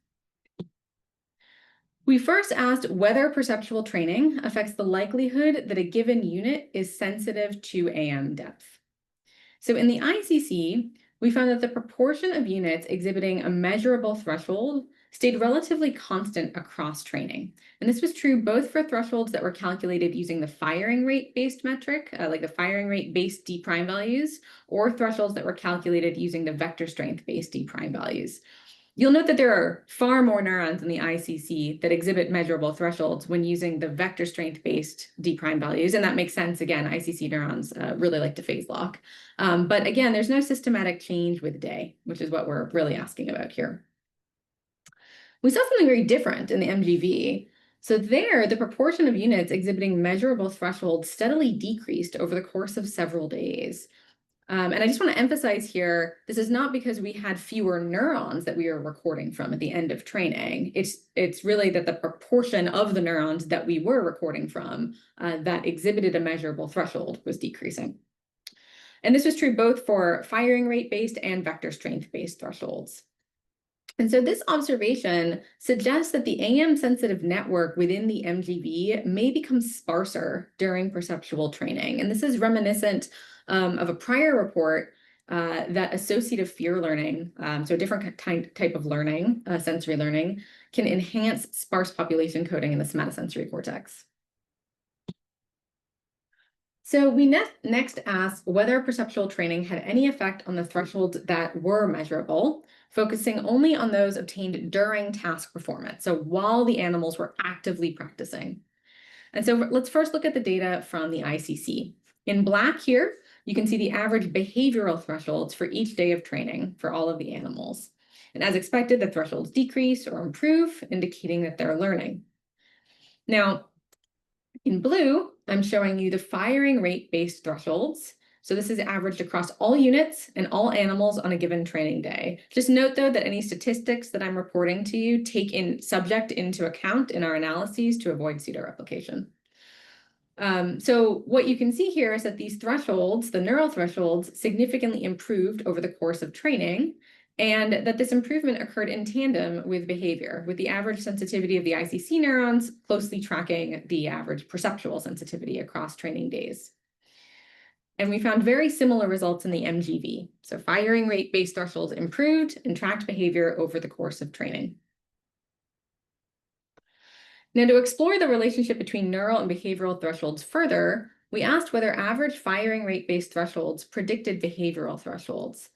We first asked whether perceptual training affects the likelihood that a given unit is sensitive to AM depth. So in the ICC, we found that the proportion of units exhibiting a measurable threshold stayed relatively constant across training. And this was true both for thresholds that were calculated using the firing rate-based metric, like the firing rate-based D prime values, or thresholds that were calculated using the vector strength-based D prime values. You'll note that there are far more neurons in the ICC that exhibit measurable thresholds when using the vector strength-based D prime values, and that makes sense. Again, ICC neurons really like to phase lock. But again, there's no systematic change with day, which is what we're really asking about here. We saw something very different in the MGV. So there, the proportion of units exhibiting measurable thresholds steadily decreased over the course of several days. And I just want to emphasize here, this is not because we had fewer neurons that we were recording from at the end of training. It's really that the proportion of the neurons that we were recording from that exhibited a measurable threshold was decreasing. And this was true both for firing rate-based and vector strength-based thresholds. And so this observation suggests that the AM-sensitive network within the MGV may become sparser during perceptual training. And this is reminiscent of a prior report that associative fear learning, so a different type of learning, sensory learning, can enhance sparse population coding in the somatosensory cortex. So we next asked whether perceptual training had any effect on the thresholds that were measurable, focusing only on those obtained during task performance, so while the animals were actively practicing. And so let's first look at the data from the ICC. In black here, you can see the average behavioral thresholds for each day of training for all of the animals. And as expected, the thresholds decrease or improve, indicating that they're learning. Now, in blue, I'm showing you the firing rate-based thresholds. So this is averaged across all units and all animals on a given training day. Just note, though, that any statistics that I'm reporting to you take in subject into account in our analyses to avoid pseudo-replication. So what you can see here is that these thresholds, the neural thresholds, significantly improved over the course of training, and that this improvement occurred in tandem with behavior, with the average sensitivity of the ICC neurons closely tracking the average perceptual sensitivity across training days. And we found very similar results in the MGV. So firing rate-based thresholds improved and tracked behavior over the course of training. Now, to explore the relationship between neural and behavioral thresholds further, we asked whether average firing rate-based thresholds predicted behavioral thresholds.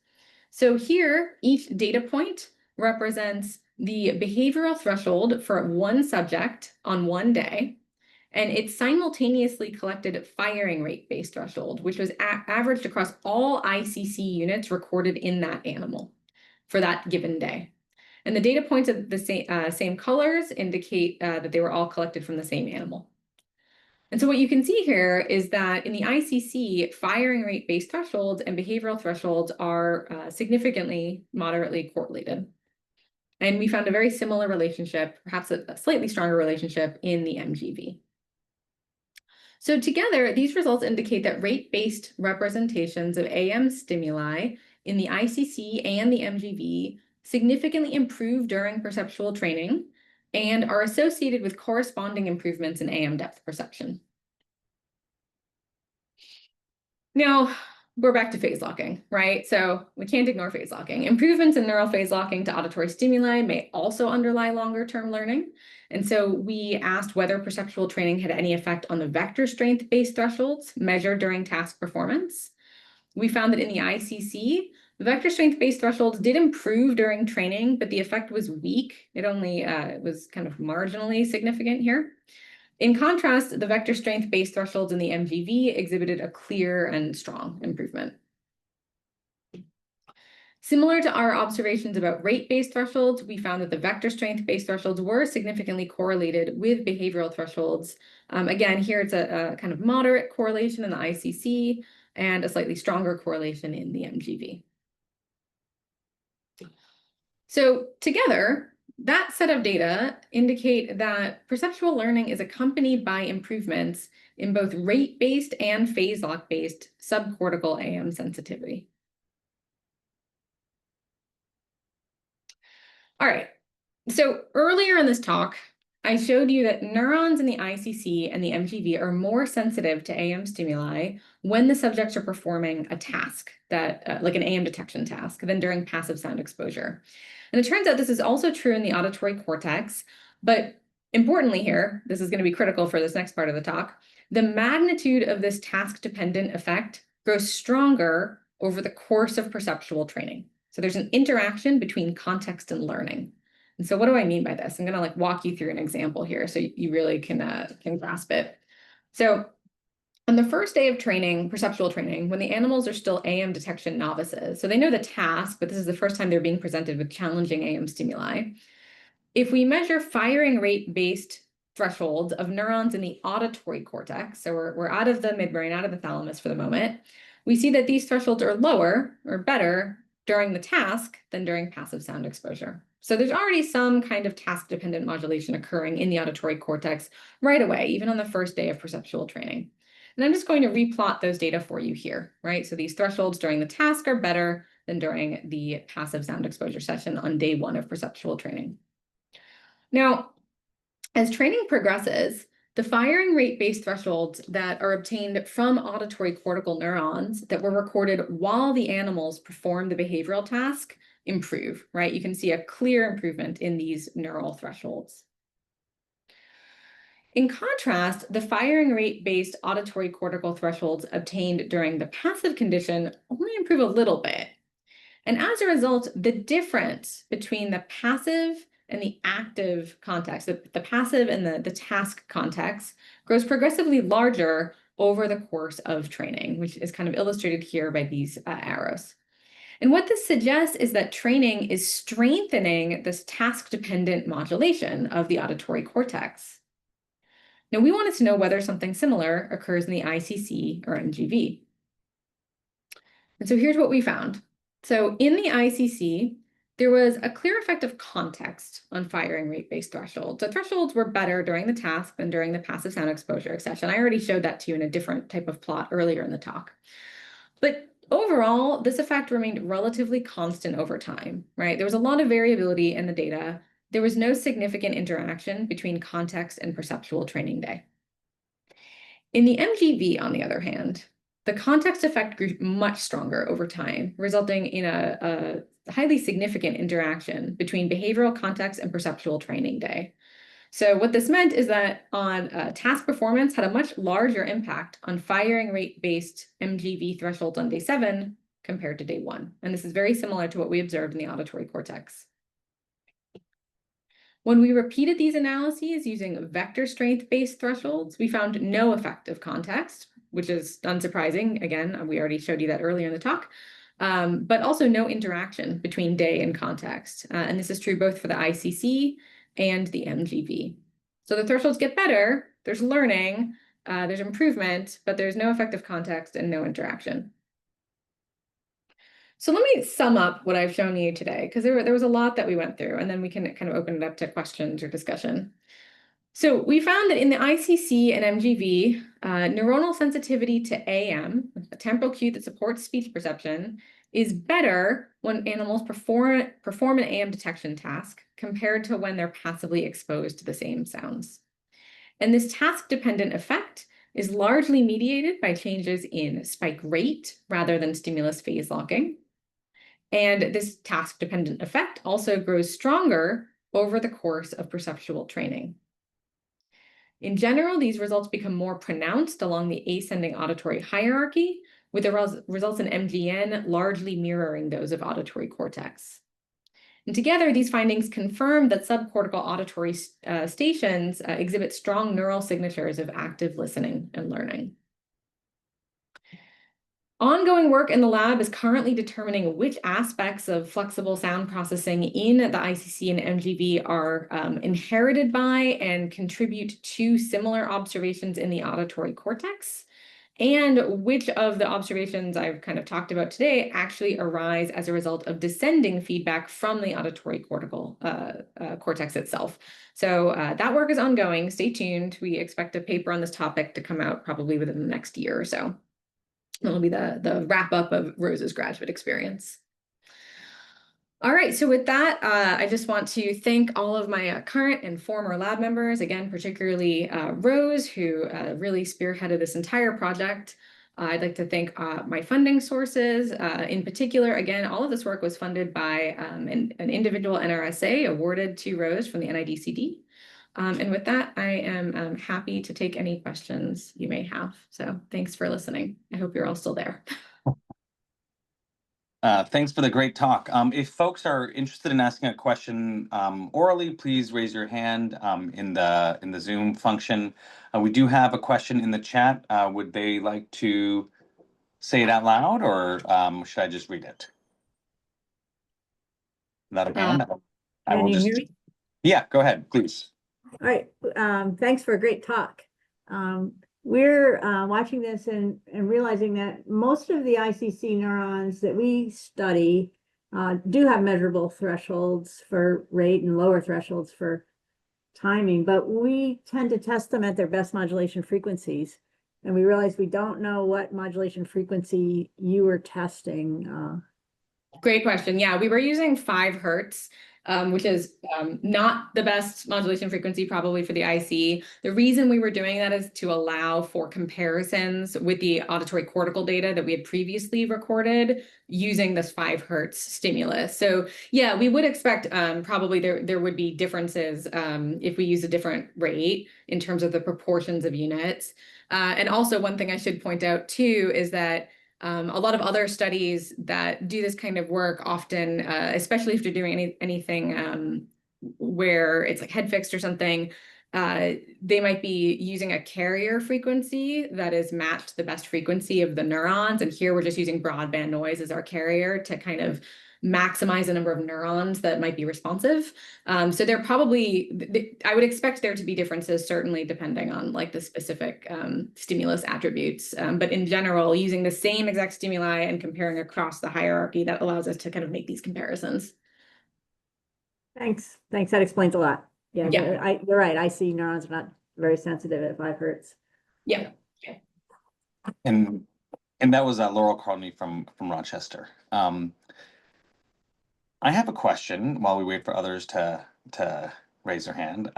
So here, each data point represents the behavioral threshold for one subject on one day, and it simultaneously collected firing rate-based threshold, which was averaged across all ICC units recorded in that animal for that given day. And the data points of the same colors indicate that they were all collected from the same animal. And so what you can see here is that in the ICC, firing rate-based thresholds and behavioral thresholds are significantly, moderately correlated. And we found a very similar relationship, perhaps a slightly stronger relationship in the MGV. So together, these results indicate that rate-based representations of AM stimuli in the ICC and the MGV significantly improve during perceptual training and are associated with corresponding improvements in AM depth perception. Now, we're back to phase locking, right? So we can't ignore phase locking. Improvements in neural phase locking to auditory stimuli may also underlie longer-term learning. And so we asked whether perceptual training had any effect on the vector strength-based thresholds measured during task performance. We found that in the ICC, the vector strength-based thresholds did improve during training, but the effect was weak. It only was kind of marginally significant here. In contrast, the vector strength-based thresholds in the MGV exhibited a clear and strong improvement. Similar to our observations about rate-based thresholds, we found that the vector strength-based thresholds were significantly correlated with behavioral thresholds. Again, here it's a kind of moderate correlation in the ICC and a slightly stronger correlation in the MGV. So together, that set of data indicate that perceptual learning is accompanied by improvements in both rate-based and phase lock-based subcortical AM sensitivity. All right, so earlier in this talk, I showed you that neurons in the ICC and the MGV are more sensitive to AM stimuli when the subjects are performing a task that, like an AM detection task, than during passive sound exposure. And it turns out this is also true in the auditory cortex, but importantly here, this is going to be critical for this next part of the talk, the magnitude of this task-dependent effect grows stronger over the course of perceptual training. So there's an interaction between context and learning. And so what do I mean by this? I'm going to walk you through an example here so you really can grasp it. So on the first day of training, perceptual training, when the animals are still AM detection novices, so they know the task, but this is the first time they're being presented with challenging AM stimuli. If we measure firing rate-based thresholds of neurons in the auditory cortex, so we're out of the midbrain, out of the thalamus for the moment, we see that these thresholds are lower or better during the task than during passive sound exposure. So there's already some kind of task-dependent modulation occurring in the auditory cortex right away, even on the first day of perceptual training. And I'm just going to replot those data for you here, right? So these thresholds during the task are better than during the passive sound exposure session on day 1 of perceptual training. Now, as training progresses, the firing rate-based thresholds that are obtained from auditory cortical neurons that were recorded while the animals perform the behavioral task improve, right? You can see a clear improvement in these neural thresholds. In contrast, the firing rate-based auditory cortical thresholds obtained during the passive condition only improve a little bit. And as a result, the difference between the passive and the active context, the passive and the task context, grows progressively larger over the course of training, which is kind of illustrated here by these arrows. And what this suggests is that training is strengthening this task-dependent modulation of the auditory cortex. Now, we wanted to know whether something similar occurs in the ICC or MGV. And so here's what we found. So in the ICC, there was a clear effect of context on firing rate-based thresholds. The thresholds were better during the task than during the passive sound exposure session. I already showed that to you in a different type of plot earlier in the talk. But overall, this effect remained relatively constant over time, right? There was a lot of variability in the data. There was no significant interaction between context and perceptual training day. In the MGV, on the other hand, the context effect grew much stronger over time, resulting in a highly significant interaction between behavioral context and perceptual training day. So what this meant is that on task performance had a much larger impact on firing rate-based MGV thresholds on day 7 compared to day 1. And this is very similar to what we observed in the auditory cortex. When we repeated these analyses using vector strength-based thresholds, we found no effect of context, which is unsurprising. Again, we already showed you that earlier in the talk, but also no interaction between day and context. And this is true both for the ICC and the MGV. So the thresholds get better, there's learning, there's improvement, but there's no effect of context and no interaction. So let me sum up what I've shown you today, because there was a lot that we went through, and then we can kind of open it up to questions or discussion. So we found that in the ICC and MGV, neuronal sensitivity to AM, a temporal cue that supports speech perception, is better when animals perform an AM detection task compared to when they're passively exposed to the same sounds. And this task-dependent effect is largely mediated by changes in spike rate rather than stimulus phase locking. And this task-dependent effect also grows stronger over the course of perceptual training. In general, these results become more pronounced along the ascending auditory hierarchy, with the results in MGN largely mirroring those of auditory cortex. And together, these findings confirm that subcortical auditory stations exhibit strong neural signatures of active listening and learning. Ongoing work in the lab is currently determining which aspects of flexible sound processing in the ICC and MGB are inherited by and contribute to similar observations in the auditory cortex, and which of the observations I've kind of talked about today actually arise as a result of descending feedback from the auditory cortex itself. So that work is ongoing. Stay tuned. We expect a paper on this topic to come out probably within the next year or so. That'll be the wrap up of Rose's graduate experience. All right, so with that, I just want to thank all of my current and former lab members, again, particularly Rose, who really spearheaded this entire project. I'd like to thank my funding sources. In particular, again, all of this work was funded by an individual NRSA awarded to Rose from the NIDCD. And with that, I am happy to take any questions you may have. So thanks for listening. I hope you're all still there. Thanks for the great talk. If folks are interested in asking a question orally, please raise your hand in the Zoom function. We do have a question in the chat. Would they like to say it out loud, or should I just read it? Not a hand. I will just. Yeah, go ahead, please. All right, thanks for a great talk. We're watching this and realizing that most of the ICC neurons that we study do have measurable thresholds for rate and lower thresholds for timing, but we tend to test them at their best modulation frequencies. And we realize we don't know what modulation frequency you were testing. Great question. Yeah, we were using 5 Hertz. Which is not the best modulation frequency probably for the IC. The reason we were doing that is to allow for comparisons with the auditory cortical data that we had previously recorded using this 5 Hertz stimulus. So yeah, we would expect probably there would be differences if we use a different rate in terms of the proportions of units. And also one thing I should point out too is that a lot of other studies that do this kind of work often, especially if you're doing anything where it's like head fixed or something, they might be using a carrier frequency that is matched to the best frequency of the neurons. And here we're just using broadband noise as our carrier to kind of maximize the number of neurons that might be responsive. So there probably, I would expect there to be differences, certainly depending on like the specific stimulus attributes. But in general, using the same exact stimuli and comparing across the hierarchy, that allows us to kind of make these comparisons. Thanks. That explains a lot. Yeah. You're right. I see neurons are not very sensitive at 5 Hertz. Yeah. And that was Laurel Carney from Rochester. I have a question while we wait for others to raise their hand.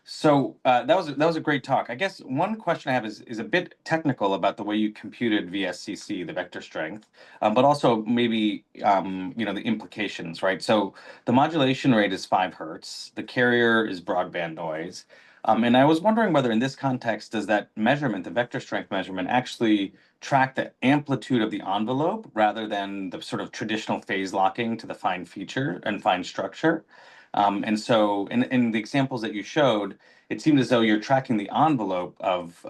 So that was a great talk. I guess one question I have is a bit technical about the way you computed VSCC, the vector strength, but also maybe the implications, right? So the modulation rate is 5 Hertz. The carrier is broadband noise. And I was wondering whether in this context, does that measurement, the vector strength measurement, actually track the amplitude of the envelope rather than the sort of traditional phase locking to the fine feature and fine structure? And so in the examples that you showed, it seemed as though you're tracking the envelope of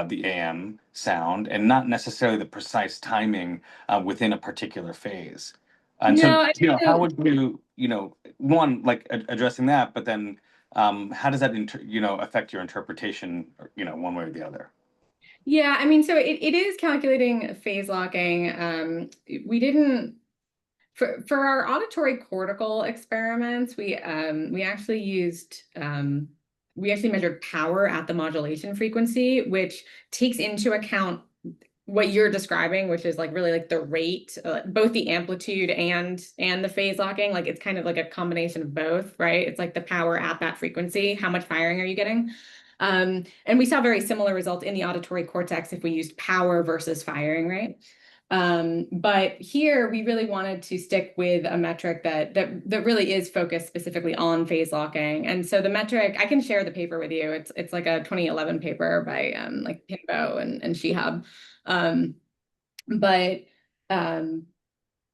the AM sound and not necessarily the precise timing within a particular phase. And so, how would you, one, like addressing that, but then how does that, affect your interpretation, one way or the other? Yeah, I mean, so it is calculating phase locking. We didn't, for our auditory cortical experiments, we actually used, we actually measured power at the modulation frequency, which takes into account what you're describing, which is like really like the rate, both the amplitude and the phase locking. Like it's kind of like a combination of both, right? It's like the power at that frequency, how much firing are you getting? And we saw very similar results in the auditory cortex if we used power versus firing rate. But here we really wanted to stick with a metric that really is focused specifically on phase locking. And so the metric, I can share the paper with you. It's like a 2011 paper by like Pinbo and Shihab.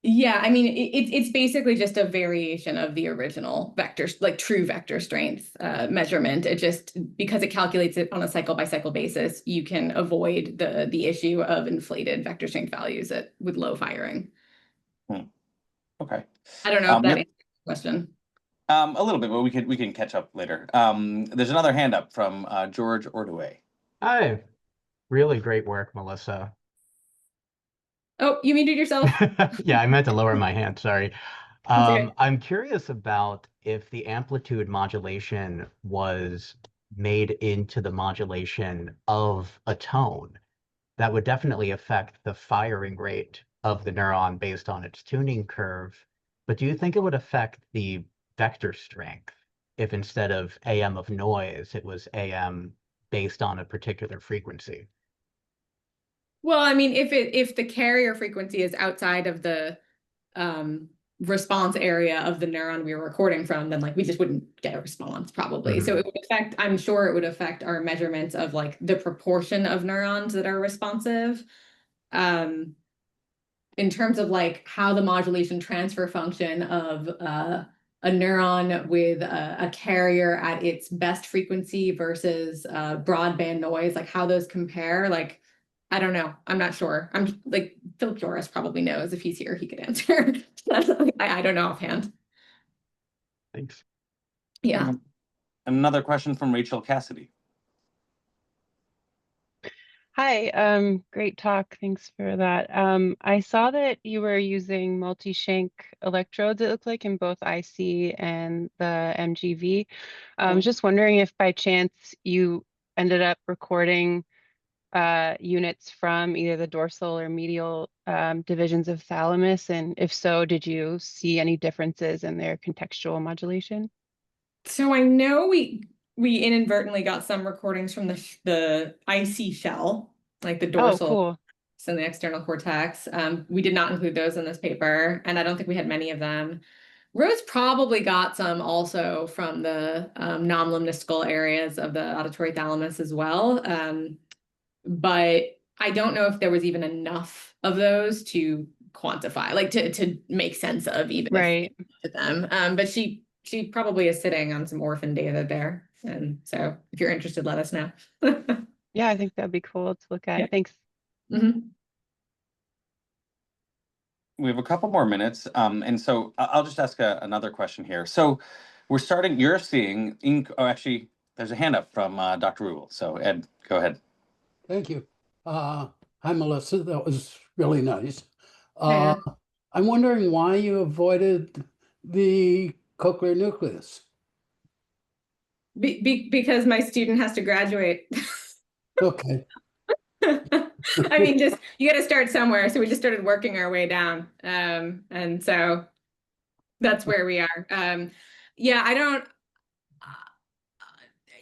Yeah, I mean, it's basically just a variation of the original vector, like true vector strength measurement. It just, because it calculates it on a cycle by cycle basis, you can avoid the issue of inflated vector strength values with low firing. Okay. I don't know if that answers the question. A little bit, but we can catch up later. There's another hand up from George Ordway. Hi, really great work, Melissa. Oh, you muted yourself? Yeah, I meant to lower my hand, sorry. Okay. I'm curious about if the amplitude modulation was made into the modulation of a tone. That would definitely affect the firing rate of the neuron based on its tuning curve. But do you think it would affect the vector strength if instead of AM of noise, it was AM based on a particular frequency? Well, I mean, if the carrier frequency is outside of the response area of the neuron we were recording from, then like we just wouldn't get a response probably. So it would affect, I'm sure it would affect our measurements of like the proportion of neurons that are responsive. In terms of like how the modulation transfer function of a neuron with a carrier at its best frequency versus broadband noise, like how those compare, like I don't know. I'm not sure. I'm like Philip Joris probably knows. If he's here, he could answer. I don't know offhand. Thanks. Yeah. Another question from Rachel Cassidy. Hi, great talk. Thanks for that. I saw that you were using multi-shank electrodes, it looked like, in both IC and the MGV. I was just wondering if by chance you ended up recording units from either the dorsal or medial divisions of thalamus, and if so, did you see any differences in their contextual modulation? So I know we inadvertently got some recordings from the IC shell, like the dorsal cool. and the external cortex. We did not include those in this paper, and I don't think we had many of them. Rose probably got some also from the non-limnistical areas of the auditory thalamus as well. But I don't know if there was even enough of those to quantify, like to make sense of even Right. to them. But she probably is sitting on some orphan data there. And so if you're interested, let us know. Yeah, I think that'd be cool to look at. Yeah. Thanks. We have a couple more minutes, and so I'll just ask another question here. So you're seeing, actually, there's a hand up from Dr. Rubel. So Ed, go ahead. Thank you. Hi, Melissa. That was really nice. Yeah. I'm wondering why you avoided the cochlear nucleus. Because my student has to graduate. Okay. I mean, just you got to start somewhere. So we just started working our way down. And so that's where we are. Yeah, I don't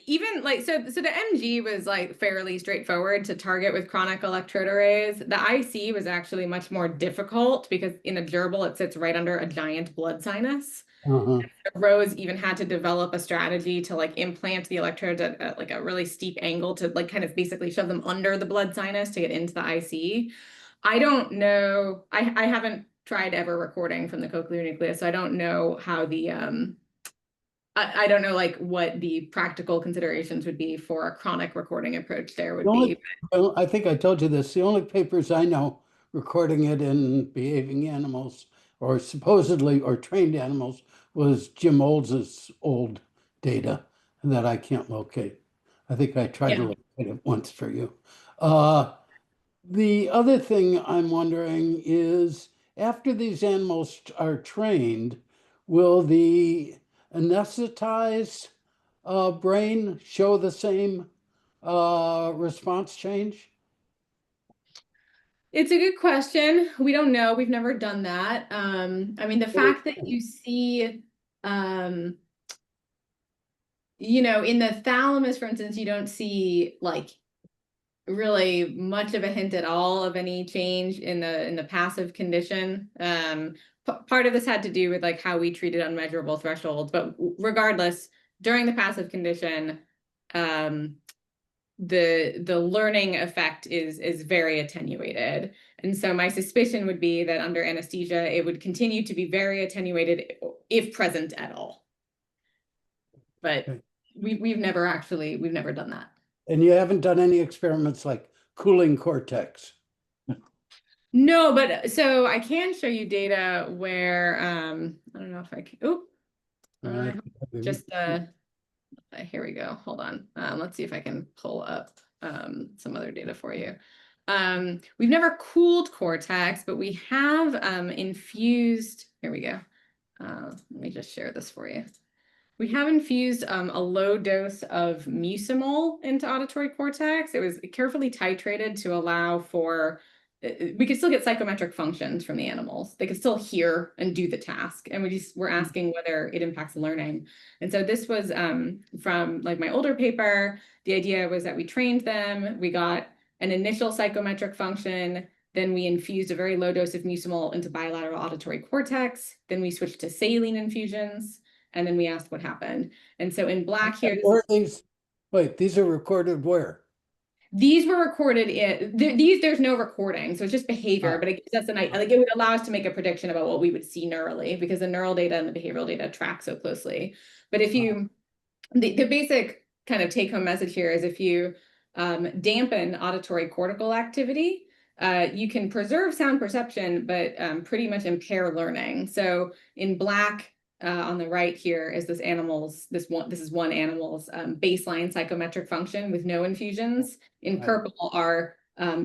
even like, so the MG was like fairly straightforward to target with chronic electrode arrays. The IC was actually much more difficult because in a gerbil, it sits right under a giant blood sinus. Rose even had to develop a strategy to like implant the electrodes at like a really steep angle to like kind of basically shove them under the blood sinus to get into the IC. I don't know. I haven't tried ever recording from the cochlear nucleus, so I don't know how the I don't know like what the practical considerations would be for a chronic recording approach there would be. Well, I think I told you this. The only papers I know recording it in behaving animals or supposedly or trained animals was Jim Olds' old data that I can't locate. I think I tried to locate it once for you. The other thing I'm wondering is after these animals are trained, will the anesthetized brain show the same response change? It's a good question. We don't know. We've never done that. I mean, the fact that you see, you know, in the thalamus, for instance, you don't see like really much of a hint at all of any change in the passive condition. Part of this had to do with like how we treated unmeasurable thresholds, but regardless, during the passive condition, the learning effect is very attenuated. And so my suspicion would be that under anesthesia, it would continue to be very attenuated if present at all. But we've never done that. And you haven't done any experiments like cooling cortex? No, but so I can show you data where I don't know if I can. Oh, just here we go. Hold on. Let's see if I can pull up some other data for you. We've never cooled cortex, but we have infused. Here we go. Let me just share this for you. We have infused a low dose of mucimol into auditory cortex. It was carefully titrated to allow for, we could still get psychometric functions from the animals. They could still hear and do the task. And we're asking whether it impacts learning. And so this was from like my older paper. The idea was that we trained them. We got an initial psychometric function. Then we infused a very low dose of mucimol into bilateral auditory cortex. Then we switched to saline infusions. And then we asked what happened. And so in black here. These are recorded where? These were recorded in, there's no recording. So it's just behavior, but it gives us like it would allow us to make a prediction about what we would see neurally because the neural data and the behavioral data track so closely. But if you, the basic kind of take home message here is if you dampen auditory cortical activity, you can preserve sound perception, but pretty much impair learning. So in black, on the right here is this is one animal's baseline psychometric function with no infusions. In purple are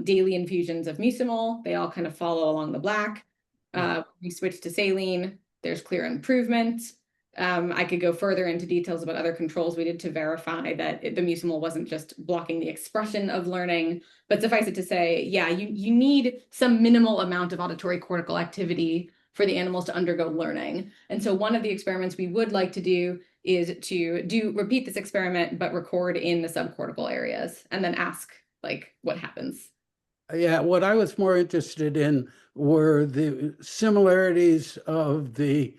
daily infusions of mucimol. They all kind of follow along the black. We switch to saline. There's clear improvement. I could go further into details about other controls we did to verify that the mucimol wasn't just blocking the expression of learning, but suffice it to say, yeah, you need some minimal amount of auditory cortical activity for the animals to undergo learning. And so one of the experiments we would like to do is to repeat this experiment, but record in the subcortical areas and then ask like what happens. Yeah, what I was more interested in were the similarities of the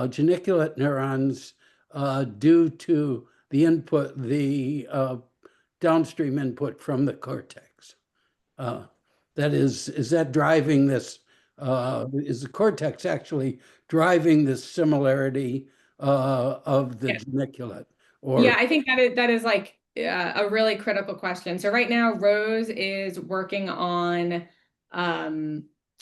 geniculate neurons due to the input, the downstream input from the cortex. That is that driving this? Is the cortex actually driving this similarity of the geniculate? Or yeah, I think that is like a really critical question. So right now, Rose is working on,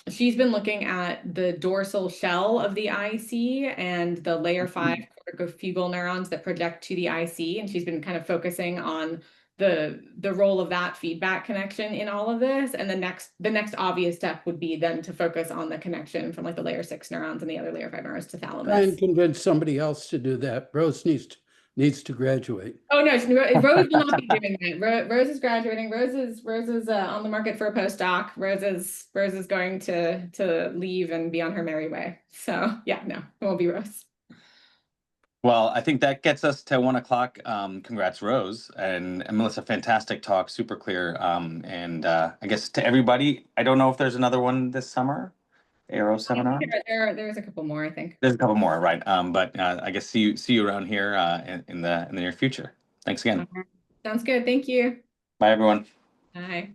she's been looking at the dorsal shell of the IC and the layer 5 corticofugal neurons that project to the IC, and she's been kind of focusing on the role of that feedback connection in all of this. And the next obvious step would be then to focus on the connection from like the layer 6 neurons and the other layer 5 neurons to thalamus. try and convince somebody else to do that. Rose needs to graduate. Oh no, Rose will not be doing that. Rose is graduating. Rose is on the market for a postdoc. Rose is going to leave and be on her merry way. So yeah, no, it won't be Rose. Well, I think that gets us to 1 o'clock. Congrats, Rose and Melissa. Fantastic talk, super clear. And I guess to everybody, I don't know if there's another one this summer, ARO seminar. There's a couple more, I think. There's a couple more, right? But I guess see you around here in the near future. Thanks again. Sounds good. Thank you. Bye, everyone. Bye.